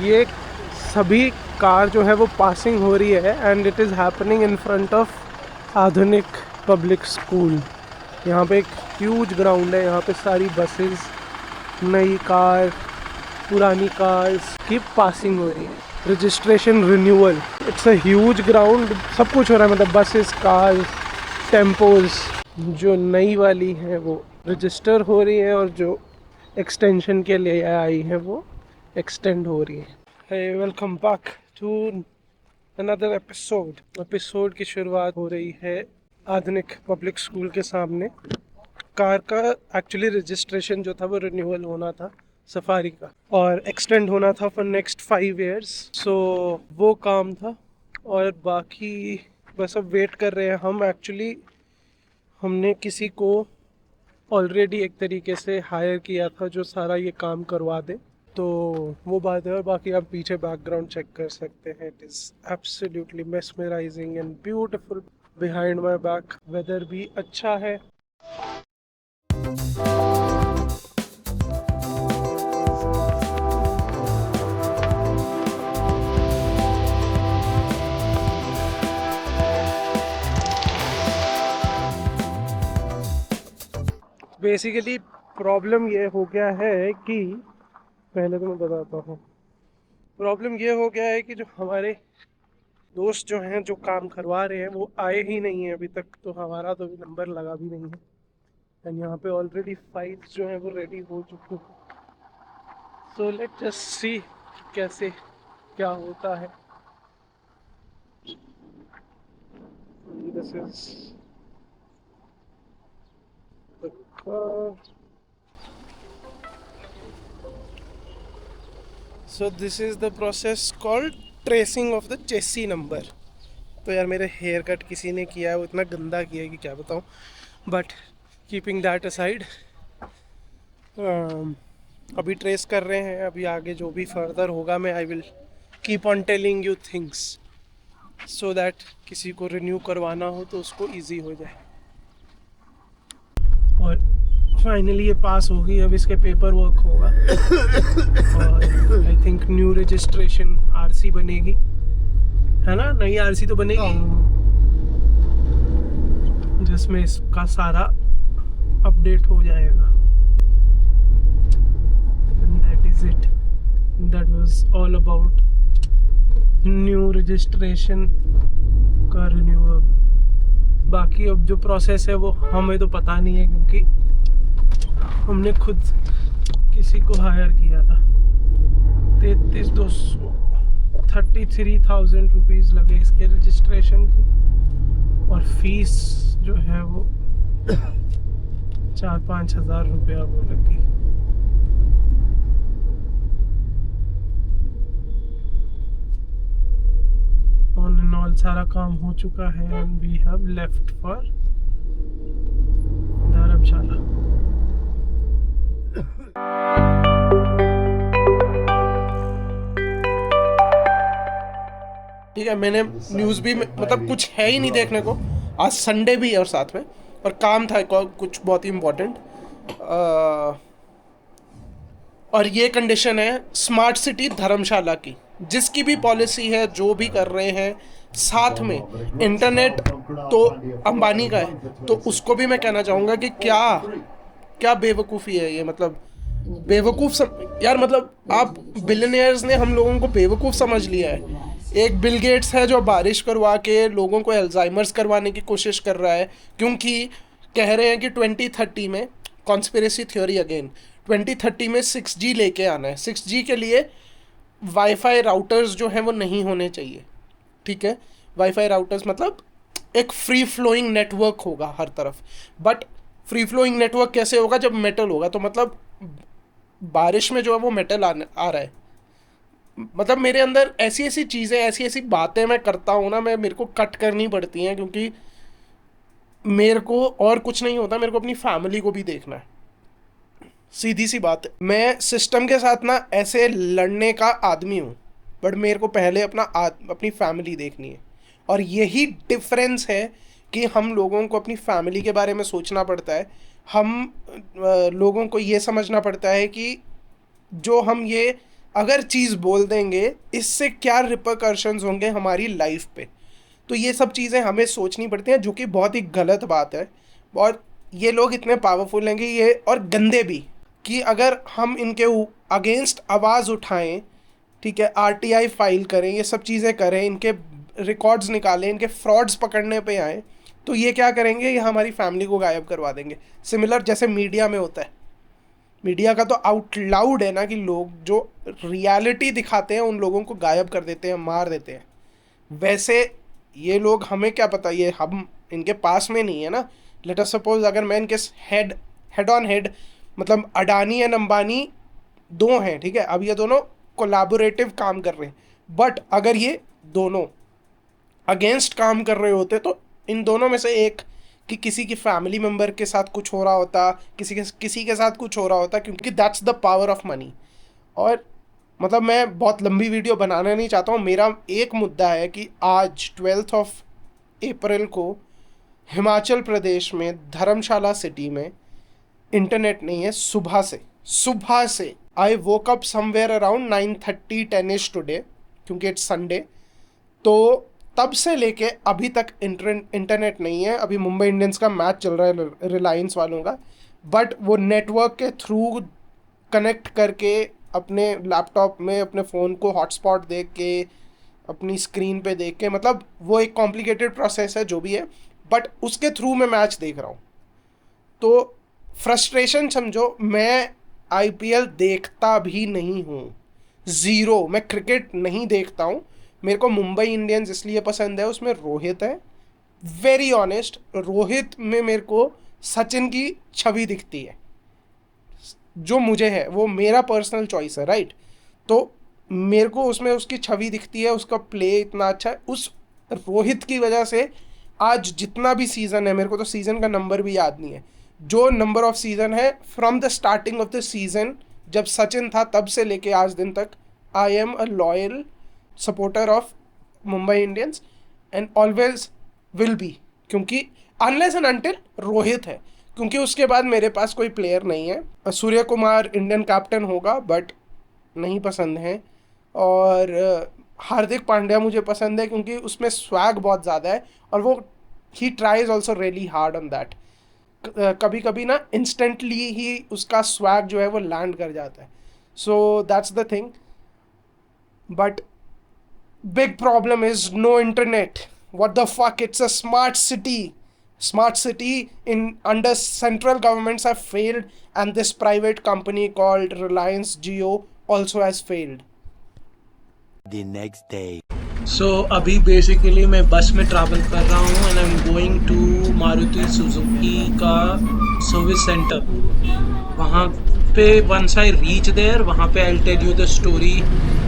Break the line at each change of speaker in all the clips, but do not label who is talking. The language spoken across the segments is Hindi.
ये सभी कार जो है वो पासिंग हो रही है and it is happening in front of आधुनिक पब्लिक स्कूल। यहाँ पे एक ह्यूज ग्राउंड है, यहाँ पे सारी बसेस, नई कार, पुरानी कार्स की पासिंग हो रही है। Registration renewal, it's a huge ground, सब कुछ हो रहा है, मतलब बसेस, कार्स, टेम्पोज। जो नई वाली है वो रजिस्टर हो रही है और जो एक्सटेंशन के लिए आई है वो एक्सटेंड हो रही है। Hey, welcome back to another episode की शुरुआत हो रही है आधुनिक पब्लिक स्कूल के सामने। कार का एक्चुअली रजिस्ट्रेशन जो था वो रिन्यूअल होना था सफारी का, और एक्सटेंड होना था फॉर नेक्स्ट 5 years। सो वो काम था और बाकी बस अब वेट कर रहे हैं हम। एक्चुअली हमने किसी को ऑलरेडी एक तरीके से हायर किया था जो सारा ये काम करवा दे, तो वो बात है। और बाकी आप पीछे बैकग्राउंड चेक कर सकते हैं, it is absolutely mesmerising and beautiful behind my back. Weather भी अच्छा है। बेसिकली प्रॉब्लम ये हो गया है कि, पहले तो मैं बताता हूँ, प्रॉब्लम ये हो गया है कि जो हमारे दोस्त जो हैं जो काम करवा रहे हैं वो आए ही नहीं है अभी तक, तो हमारा तो नंबर लगा भी नहीं है। एंड यहाँ पे ऑलरेडी फाइल्स जो हैं वो रेडी हो चुकी हैं। सो लेट जस्ट सी कैसे क्या होता है। This is the car. So this is the process called tracing of the Chesi number. तो यार मेरे हेयर कट किसी ने किया है, वो इतना गंदा किया है कि क्या बताऊँ। बट कीपिंग दैट असाइड, अभी ट्रेस कर रहे हैं। अभी आगे जो भी फर्दर होगा मैं I will keep on telling you things so that किसी को रिन्यू करवाना हो तो उसको इजी हो जाए। और फाइनली ये पास होगी, अब इसके पेपर वर्क होगा और I think new registration RC बनेगी, है ना? नई आरसी तो बनेगी जिसमें इसका सारा अपडेट हो जाएगा। And that is it. That was all about new registration का रिन्यूअल। बाकी अब जो प्रोसेस है वो हमें तो पता नहीं है, क्योंकि हमने खुद किसी को हायर किया था। 33,000 रुपीज़ लगे इसके रजिस्ट्रेशन के, और फीस जो है वो 4-5 हज़ार रुपया वो लगी। ऑन एंड ऑल सारा काम हो चुका है and we have left for Dharamshala. ठीक है, मैंने न्यूज़ भी मतलब कुछ है ही नहीं देखने को, आज संडे भी है और साथ में, और काम था कुछ बहुत ही इम्पोर्टेंट। और ये कंडीशन है स्मार्ट सिटी धर्मशाला की, जिसकी भी पॉलिसी है, जो भी कर रहे हैं, साथ में इंटरनेट तो अंबानी का है, तो उसको भी मैं कहना चाहूँगा कि क्या क्या बेवकूफ़ी है ये। मतलब बेवकूफ़ यार, मतलब आप बिलियनियर्स ने हम लोगों को बेवकूफ़ समझ लिया है। एक बिल गेट्स है जो बारिश करवा के लोगों को एल्जाइमर्स करवाने की कोशिश कर रहा है, क्योंकि कह रहे हैं कि 2030 में, कॉन्स्पिरेसी थ्योरी अगेन, 2030 में 6G लेके आना है। 6G के लिए वाईफाई राउटर्स जो हैं वो नहीं होने चाहिए, ठीक है? वाईफाई राउटर्स मतलब एक फ्री फ्लोइंग नेटवर्क होगा हर तरफ। बट फ्री फ्लोइंग नेटवर्क कैसे होगा? जब मेटल होगा, तो मतलब बारिश में जो है वो मेटल आ रहा है। मतलब मेरे अंदर ऐसी ऐसी चीज़ें, ऐसी ऐसी बातें मैं करता हूँ ना, मेरे को कट करनी पड़ती हैं, क्योंकि मेरे को और कुछ नहीं होता, मेरे को अपनी फैमिली को भी देखना है। सीधी सी बात है, मैं सिस्टम के साथ ना ऐसे लड़ने का आदमी हूँ, बट मेरे को पहले अपनी फैमिली देखनी है। और यही डिफरेंस है कि हम लोगों को अपनी फैमिली के बारे में सोचना पड़ता है। हम लोगों को ये समझना पड़ता है कि जो हम ये अगर चीज़ बोल देंगे इससे क्या रिपरकर्शंस होंगे हमारी लाइफ पे। तो ये सब चीज़ें हमें सोचनी पड़ती हैं, जो कि बहुत ही गलत बात है। और ये लोग इतने पावरफुल हैं कि ये, और गंदे भी, कि अगर हम इनके अगेंस्ट आवाज़ उठाएं, ठीक है, आरटीआई फाइल करें, ये सब चीज़ें करें, इनके रिकॉर्ड्स निकालें, इनके फ्रॉड्स पकड़ने पे आए, तो ये क्या करेंगे, ये हमारी फैमिली को गायब करवा देंगे। सिमिलर जैसे मीडिया में होता है। मीडिया का तो आउट लाउड है ना कि लोग जो रियलिटी दिखाते हैं उन लोगों को गायब कर देते हैं, मार देते हैं। वैसे ये लोग, हमें क्या पता, ये हम इनके पास में नहीं है ना। लेट अस सपोज अगर मैं इनके हेड ऑन हेड, मतलब अडानी एंड अंबानी दो हैं, ठीक है, अब ये दोनों कोलैबोरेटिव काम कर रहे हैं, बट अगर ये दोनों अगेंस्ट काम कर रहे होते तो इन दोनों में से एक, कि किसी की फैमिली मेम्बर के साथ कुछ हो रहा होता, किसी के साथ कुछ हो रहा होता, क्योंकि that's the power of money. और मतलब मैं बहुत लंबी वीडियो बनाना नहीं चाहता हूँ। मेरा एक मुद्दा है कि आज 12 अप्रैल को हिमाचल प्रदेश में धर्मशाला सिटी में इंटरनेट नहीं है। सुबह से I woke up somewhere around 9:30 10 today, क्योंकि इट्स संडे। तो तब से लेके अभी तक इंटरनेट नहीं है। अभी मुंबई इंडियंस का मैच चल रहा है रिलायंस वालों का, बट वो नेटवर्क के थ्रू कनेक्ट करके अपने लैपटॉप में अपने फ़ोन को हॉटस्पॉट दे के अपनी स्क्रीन पे देख के, मतलब वो एक कॉम्प्लिकेटेड प्रोसेस है जो भी है, बट उसके थ्रू मैं मैच देख रहा हूँ। तो फ्रस्ट्रेशन समझो, मैं आईपीएल देखता भी नहीं हूँ, ज़ीरो। मैं क्रिकेट नहीं देखता हूँ। मेरे को मुंबई इंडियंस इसलिए पसंद है, उसमें रोहित है। वेरी ऑनेस्ट, रोहित में मेरे को सचिन की छवि दिखती है, जो मुझे है, वो मेरा पर्सनल चॉइस है, राइट। तो मेरे को उसमें उसकी छवि दिखती है, उसका प्ले इतना अच्छा है। उस रोहित की वजह से आज जितना भी सीज़न है, मेरे को तो सीज़न का नंबर भी याद नहीं है, जो नंबर ऑफ सीज़न है from the starting of the season, जब सचिन था तब से लेके आज दिन तक, I am a loyal supporter of Mumbai Indians and always will be. क्योंकि अनलेस एंड अनटिल रोहित है, क्योंकि उसके बाद मेरे पास कोई प्लेयर नहीं है। सूर्य कुमार इंडियन कैप्टन होगा, बट नहीं पसंद है। और हार्दिक पांड्या मुझे पसंद है, क्योंकि उसमें स्वैग बहुत ज़्यादा है, और वो he tries also really hard on that. कभी कभी ना इंस्टेंटली ही उसका स्वैग जो है वो लैंड कर जाता है। So that's the thing, but big problem is no internet. What the fuck? It's a smart city. Smart city in under central governments have failed, and this private company called Reliance Jio also has failed.
The next day.
So अभी बेसिकली मैं बस में ट्रैवल कर रहा हूँ and I am going to Maruti Suzuki का सर्विस सेंटर। वहाँ पे वंस आई रीच देयर, वहाँ पे I tell you the story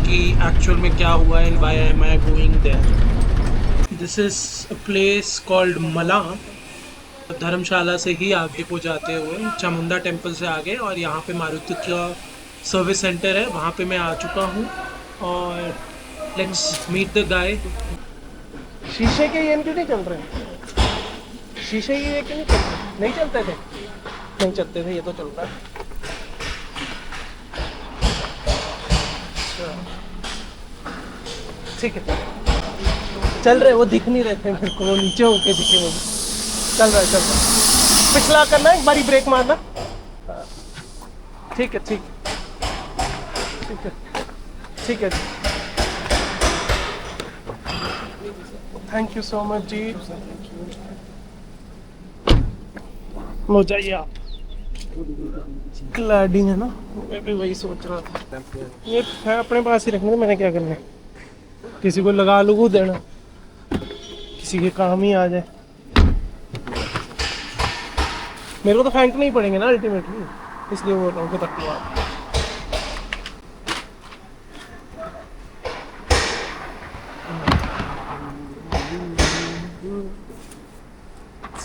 कि एक्चुअल में क्या हुआ and why am I going there. This is a place called Mala. Dharamshala से ही आगे को जाते हुए चामुंडा टेम्पल से आगे, और यहाँ पे मारुति का सर्विस सेंटर है, वहाँ पे मैं आ चुका हूँ। और लेट्स मीट द गाय।
शीशे के ये क्यों नहीं चल रहे? शीशे ये क्यों नहीं चल रहे? नहीं चलते थे? नहीं चलते थे, ये तो चलता है। ठीक है, चल रहे, वो दिख नहीं रहे थे मेरे को, वो नीचे होके दिखे वो। चल रहा है। पिछला करना, एक बारी ब्रेक मारना। ठीक है, ठीक है, ठीक है। थैंक यू सो मच जी। हो जाइए आप। क्लैडिंग है ना, मैं भी वही सोच रहा था। ये है अपने पास ही रखने में, मैंने क्या करना है, किसी को लगा लुगू देना, किसी के काम ही आ जाए। मेरे को तो फेंकने ही पड़ेंगे ना अल्टीमेटली, इसलिए बोल रहा हूँ कि रख लो आप।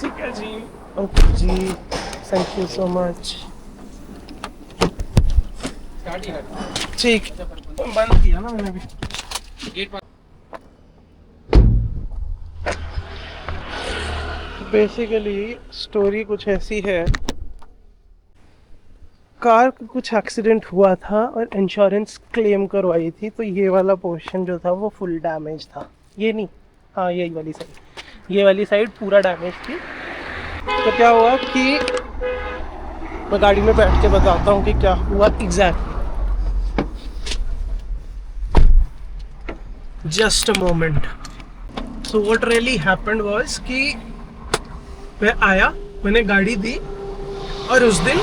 ठीक है जी, ओके जी, थैंक यू सो मच। ठीक, बंद किया ना मैंने भी गेट। बेसिकली स्टोरी कुछ ऐसी है कार का कुछ एक्सीडेंट हुआ था और इंश्योरेंस क्लेम करवाई थी, तो ये वाला पोर्शन जो था वो फुल डैमेज था। ये नहीं, हाँ यही वाली साइड, ये वाली साइड पूरा डैमेज थी। तो क्या हुआ कि मैं गाड़ी में बैठ के बताता हूँ कि क्या हुआ exactly. Just a moment. So what really happened was कि मैं आया, मैंने गाड़ी दी, और उस दिन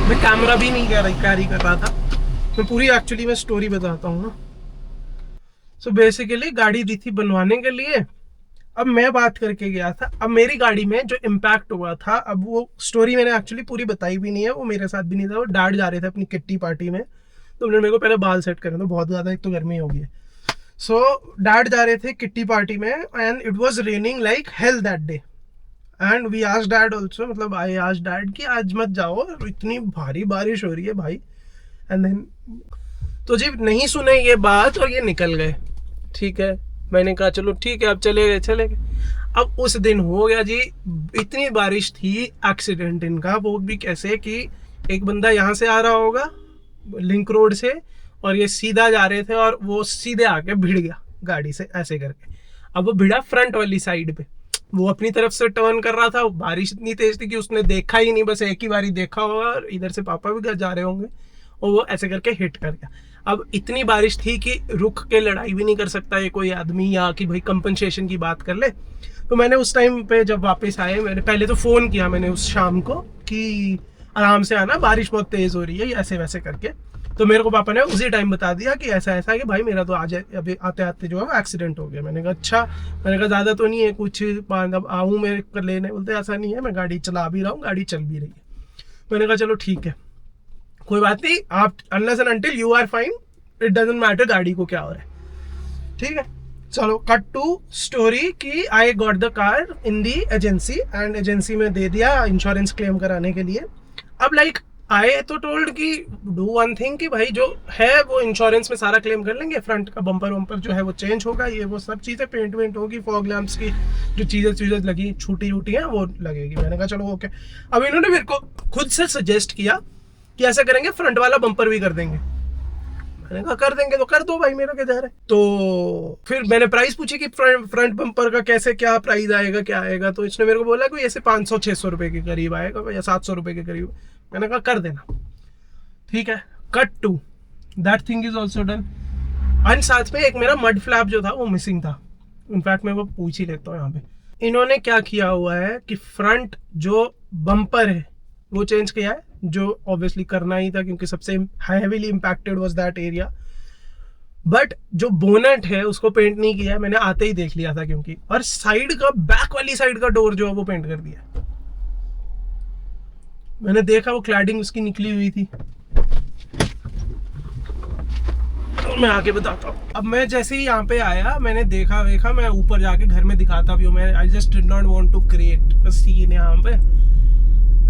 मैं कैमरा भी नहीं कैरी कर रहा था। मैं पूरी एक्चुअली मैं स्टोरी बताता हूँ ना। सो बेसिकली गाड़ी दी थी बनवाने के लिए। अब मैं बात करके गया था, अब मेरी गाड़ी में जो इम्पैक्ट हुआ था, अब वो स्टोरी मैंने एक्चुअली पूरी बताई भी नहीं है, वो मेरे साथ भी नहीं था, वो डैड जा रहे थे अपनी किट्टी पार्टी में, तो उन्होंने मेरे को पहले बाल सेट करने, तो बहुत ज़्यादा एक तो गर्मी हो गई है। सो डैड जा रहे थे किट्टी पार्टी में and it was raining like hell that day and we asked dad also, मतलब आई आस्क्ड डैड कि आज मत जाओ, इतनी भारी बारिश हो रही है भाई। एंड देन तो जी नहीं सुने ये बात और ये निकल गए। ठीक है, मैंने कहा चलो ठीक है, अब चले गए। अब उस दिन हो गया जी, इतनी बारिश थी, एक्सीडेंट इनका, वो भी कैसे कि एक बंदा यहाँ से आ रहा होगा लिंक रोड से, और ये सीधा जा रहे थे और वो सीधे आके भिड़ गया गाड़ी से ऐसे करके। अब वो भिड़ा फ्रंट वाली साइड पे, वो अपनी तरफ से टर्न कर रहा था, बारिश इतनी तेज थी कि उसने देखा ही नहीं, बस एक ही बारी देखा होगा, और इधर से पापा भी जा रहे होंगे, और वो ऐसे करके हिट कर गया। अब इतनी बारिश थी कि रुक के लड़ाई भी नहीं कर सकता ये कोई आदमी, या कि भाई कंपनसेशन की बात कर ले। तो मैंने उस टाइम पे जब वापस आए, मैंने पहले तो फ़ोन किया मैंने उस शाम को कि आराम से आना, बारिश बहुत तेज़ हो रही है, ऐसे वैसे करके। तो मेरे को पापा ने उसी टाइम बता दिया कि ऐसा ऐसा है कि भाई मेरा तो आज अभी आते आते जो है एक्सीडेंट हो गया। मैंने कहा अच्छा, मैंने कहा ज़्यादा तो नहीं है कुछ, अब आऊँ मेरे कर लेने, बोलते ऐसा नहीं है, मैं गाड़ी चला भी रहा हूँ, गाड़ी चल भी रही है। मैंने कहा चलो ठीक है, कोई बात नहीं, आप unless and until you are fine, it doesn't matter गाड़ी को क्या हो रहा है। ठीक है, चलो कट टू स्टोरी कि I got the car in the agency and agency में दे दिया इंश्योरेंस क्लेम कराने के लिए। अब लाइक आई तो टोल्ड कि डू वन थिंग कि भाई जो है वो इंश्योरेंस में सारा क्लेम कर लेंगे, फ्रंट का बम्पर वम्पर जो है वो चेंज होगा, ये वो सब चीज़ें, पेंट वेंट होगी, फॉग लैम्प्स की जो चीज़ें लगी छोटी छोटी हैं वो लगेगी। मैंने कहा चलो ओके। अब इन्होंने मेरे को खुद से सजेस्ट किया कि ऐसा करेंगे फ्रंट वाला बम्पर भी कर देंगे। मैंने कहा कर देंगे तो कर दो भाई, मेरा क्या जा रहा है। तो फिर मैंने प्राइस पूछी कि फ्रंट बम्पर का कैसे क्या प्राइस आएगा, क्या आएगा। तो इसने मेरे को बोला कि ऐसे 500-600 रुपये के करीब आएगा या 700 रुपये के करीब। मैंने कहा कर देना, ठीक है। Cut to that thing is also done. And साथ में एक मेरा मड फ्लैप जो था वो मिसिंग था। इनफैक्ट मैं वो पूछ ही लेता हूँ यहाँ पे। इन्होंने क्या किया हुआ है कि फ्रंट जो बम्पर है वो चेंज किया है, जो ऑब्वियसली करना ही था क्योंकि सबसे heavily impacted was that area. But जो बोनेट है उसको पेंट नहीं किया है, मैंने आते ही देख लिया था क्योंकि। और साइड का, बैक वाली साइड का डोर जो है वो पेंट कर दिया। मैंने देखा वो क्लैडिंग उसकी निकली हुई थी। मैं आगे बताता हूँ। अब मैं जैसे ही यहाँ पे आया, मैंने देखा वेखा, मैं ऊपर जाके घर में दिखाता भी हूँ। मैं I just did not want to create a scene यहाँ पे।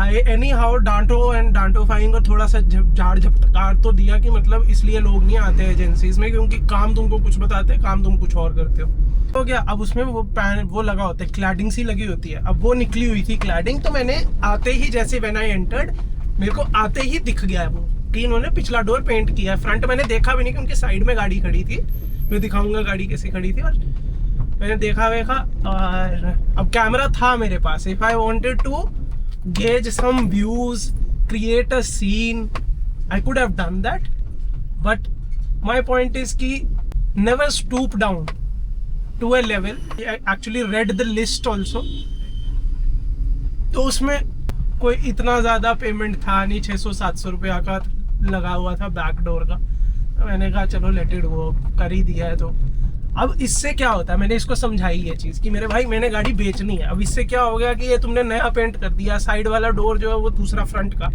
आई एनी हाउ डांटोफाइंग और थोड़ा सा झाड़ झपकार तो दिया कि मतलब इसलिए लोग नहीं आते एजेंसीज में क्योंकि काम तुमको कुछ बताते हैं, काम तुम कुछ और करते हो। तो क्या अब उसमें वो लगा होता है, क्लैडिंग सी लगी होती है। अब वो निकली हुई थी क्लैडिंग, तो मैंने आते ही जैसे व्हेन आई एंटर्ड, मेरे को आते ही दिख गया वो कि इन्होंने पिछला डोर पेंट किया है। फ्रंट मैंने देखा भी नहीं क्योंकि साइड में गाड़ी खड़ी थी। मैं दिखाऊंगा गाड़ी कैसे खड़ी थी। और मैंने देखा वेखा, और अब कैमरा था मेरे पास। If I wanted to gauge some views, create a scene, I could have done that, but my point is कि never stoop down to a level. I actually read the list also, तो उसमें कोई इतना ज़्यादा पेमेंट था नहीं, 600-700 रुपया का लगा हुआ था बैक डोर का। तो मैंने कहा चलो लेट इट गो, कर ही दिया है तो। अब इससे क्या होता है, मैंने इसको समझाई ये चीज़ कि मेरे भाई मैंने गाड़ी बेचनी है। अब इससे क्या हो गया कि ये तुमने नया पेंट कर दिया, साइड वाला डोर जो है वो दूसरा फ्रंट का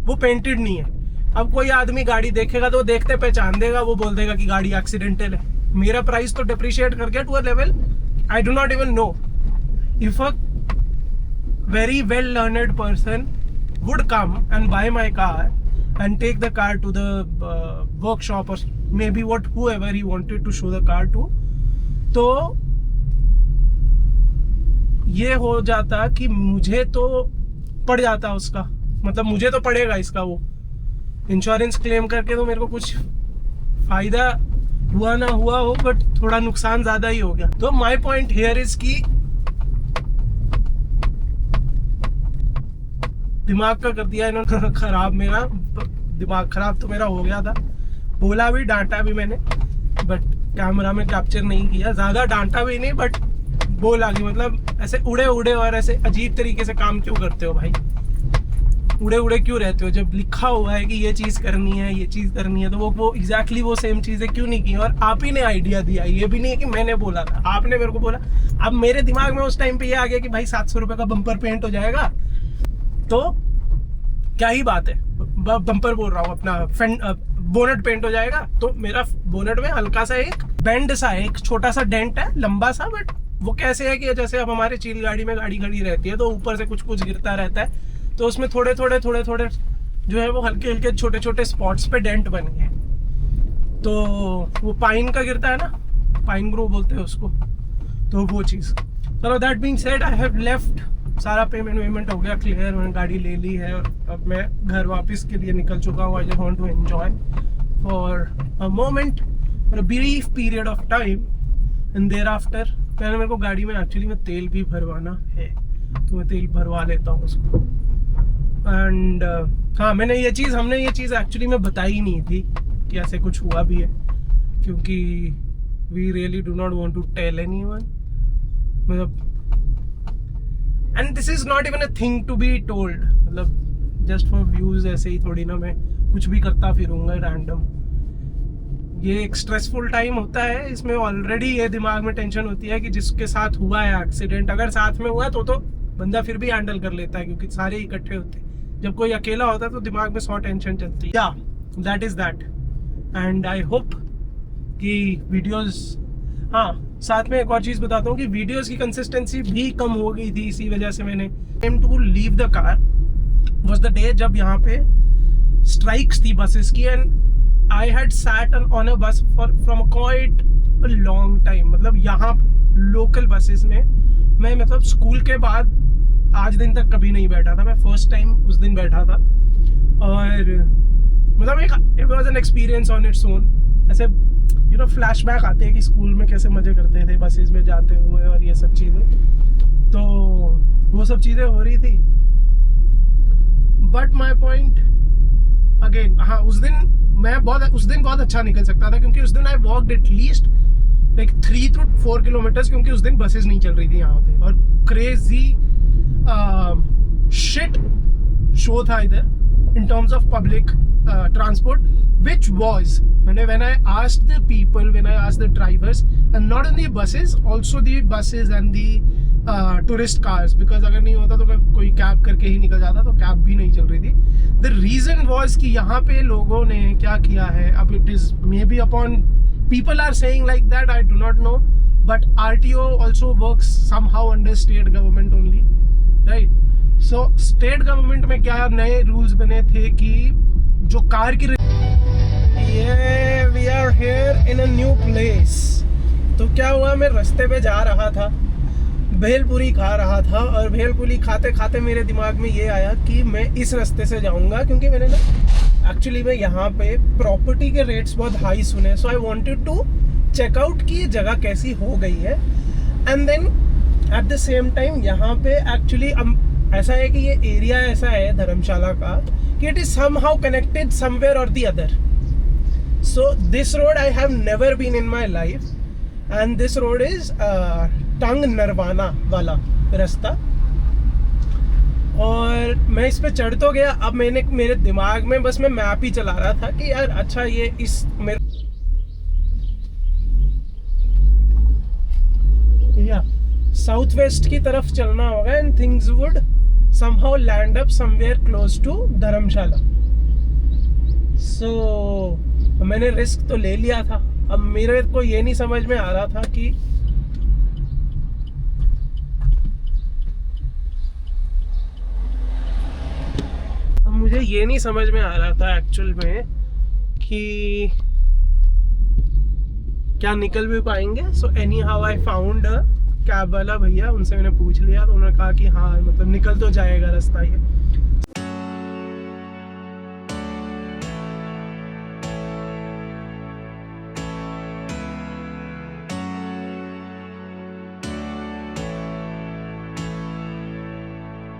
वो पेंटेड नहीं है। अब कोई आदमी गाड़ी देखेगा तो देखते पहचान देगा, वो बोल देगा कि गाड़ी एक्सीडेंटल है। मेरा प्राइस तो डिप्रिशिएट कर गया to a level I do not even know. If a very well learned person would come and buy my car and take the car to the workshop or maybe whoever he wanted to show the car to, तो ये हो जाता कि मुझे तो पड़ जाता उसका, मतलब मुझे तो पड़ेगा इसका वो इंश्योरेंस क्लेम करके तो मेरे को कुछ फ़ायदा हुआ ना हुआ हो, बट थोड़ा नुकसान ज़्यादा ही हो गया। तो माई पॉइंट हियर इज़ कि दिमाग का कर दिया इन्होंने ख़राब। मेरा दिमाग ख़राब तो मेरा हो गया था, बोला भी, डांटा भी मैंने, बट कैमरा में कैप्चर नहीं किया। ज़्यादा डांटा भी नहीं, बट बोला कि मतलब ऐसे उड़े उड़े और ऐसे अजीब तरीके से काम क्यों करते हो भाई, उड़े उड़े क्यों रहते हो? जब लिखा हुआ है कि ये चीज़ करनी है, ये चीज़ करनी है, तो वो एग्जैक्टली वो सेम चीज़ें क्यों नहीं की? और आप ही ने आइडिया दिया, ये भी नहीं है कि मैंने बोला था, आपने मेरे को बोला। अब मेरे दिमाग में उस टाइम पे ये आ गया कि भाई 700 रुपये का बम्पर पेंट हो जाएगा, तो क्या ही बात है, बम्पर बोल रहा हूँ, अपना बोनट पेंट हो जाएगा। तो मेरा बोनट में हल्का सा एक बेंड सा है, एक छोटा सा डेंट है, लंबा सा, बट वो कैसे है कि जैसे अब हमारे चील गाड़ी में गाड़ी खड़ी रहती है तो ऊपर से कुछ कुछ गिरता रहता है, तो उसमें थोड़े थोड़े जो है वो हल्के हल्के छोटे छोटे स्पॉट्स पे डेंट बन गए। तो वो पाइन का गिरता है ना, पाइन ग्रो बोलते हैं उसको, तो वो चीज़। चलो that being said, I have left, सारा पेमेंट हो गया क्लियर, मैंने गाड़ी ले ली है और अब मैं घर वापस के लिए निकल चुका हूँ। I just want to enjoy for a moment, for a brief period of time, and thereafter पहले मेरे को गाड़ी में एक्चुअली में तेल भी भरवाना है, तो मैं तेल भरवा लेता हूँ उसको। एंड हाँ, हमने ये चीज़ एक्चुअली में बताई नहीं थी कि ऐसे कुछ हुआ भी है, क्योंकि we really do not want to tell anyone, मतलब, and this is not even a thing to be told, मतलब जस्ट फॉर व्यूज़। ऐसे ही थोड़ी ना मैं कुछ भी करता फिरूंगा रैंडम। ये एक स्ट्रेसफुल टाइम होता है, इसमें ऑलरेडी ये दिमाग में टेंशन होती है कि जिसके साथ हुआ है एक्सीडेंट, अगर साथ में हुआ तो बंदा फिर भी हैंडल कर लेता है, क्योंकि सारे इकट्ठे होते हैं। जब कोई अकेला होता है तो दिमाग में 100 टेंशन चलती है। या that is that, and I hope कि वीडियोस, हाँ साथ में एक और चीज़ बताता हूँ कि वीडियोस की कंसिस्टेंसी भी कम हो गई थी, इसी वजह से मैंने time to leave the car was the day जब यहाँ पे स्ट्राइक्स थी बसेस की, and I had sat on a bus from quite a long time. मतलब यहाँ लोकल बसेस में मैं, मतलब स्कूल के बाद आज दिन तक कभी नहीं बैठा था, मैं फर्स्ट टाइम उस दिन बैठा था, और मतलब it was an experience on its own. ऐसे यू नो फ्लैशबैक आते हैं कि स्कूल में कैसे मज़े करते थे बसेस में जाते हुए और ये सब चीज़ें, तो वो सब चीज़ें हो रही थी। बट माई पॉइंट अगेन, हाँ उस दिन बहुत अच्छा निकल सकता था, क्योंकि उस दिन I walked at least like 3 to 4 kilometres, क्योंकि उस दिन बसेस नहीं चल रही थी यहाँ पे, और क्रेजी शिट शो था इधर in terms of public transport, which was when I asked the people, when I asked the drivers, and not only buses, also the buses and the tourist cars, because अगर नहीं होता तो मैं कोई कैब करके ही निकल जाता, तो कैब भी नहीं चल रही थी। The reason was कि यहाँ पे लोगों ने क्या किया है, अब it is maybe upon people are saying like that, I do not know, but RTO also works somehow under state government only, right? So state government में क्या नए rules बने थे कि जो कार की we are here in a new place। तो क्या हुआ, मैं रास्ते पे जा रहा था, भेलपुरी खा रहा था, और भेलपुरी खाते खाते मेरे दिमाग में ये आया कि मैं इस रास्ते से जाऊंगा, क्योंकि मैंने ना एक्चुअली में यहाँ पे प्रॉपर्टी के रेट्स बहुत हाई सुने, so I wanted to check out कि ये जगह कैसी हो गई है। And then at the same time यहाँ पे एक्चुअली ऐसा है कि ये एरिया ऐसा है धर्मशाला का कि it is somehow connected somewhere or the other. So this road I have never been in my life, and this road is Tang Nirvana वाला रास्ता, और मैं इस पे चढ़ तो गया। अब मेरे दिमाग में बस मैं मैप ही चला रहा था कि यार अच्छा ये इस साउथ वेस्ट की तरफ चलना होगा, and things would somehow land up somewhere close to Dharamshala. So मैंने रिस्क तो ले लिया था। अब मेरे को ये नहीं समझ में आ रहा था कि मुझे ये नहीं समझ में आ रहा था एक्चुअल में कि क्या निकल भी पाएंगे। So any how I found cab वाला भैया, उनसे मैंने पूछ लिया, तो उन्होंने कहा कि हाँ मतलब निकल तो जाएगा रास्ता ये।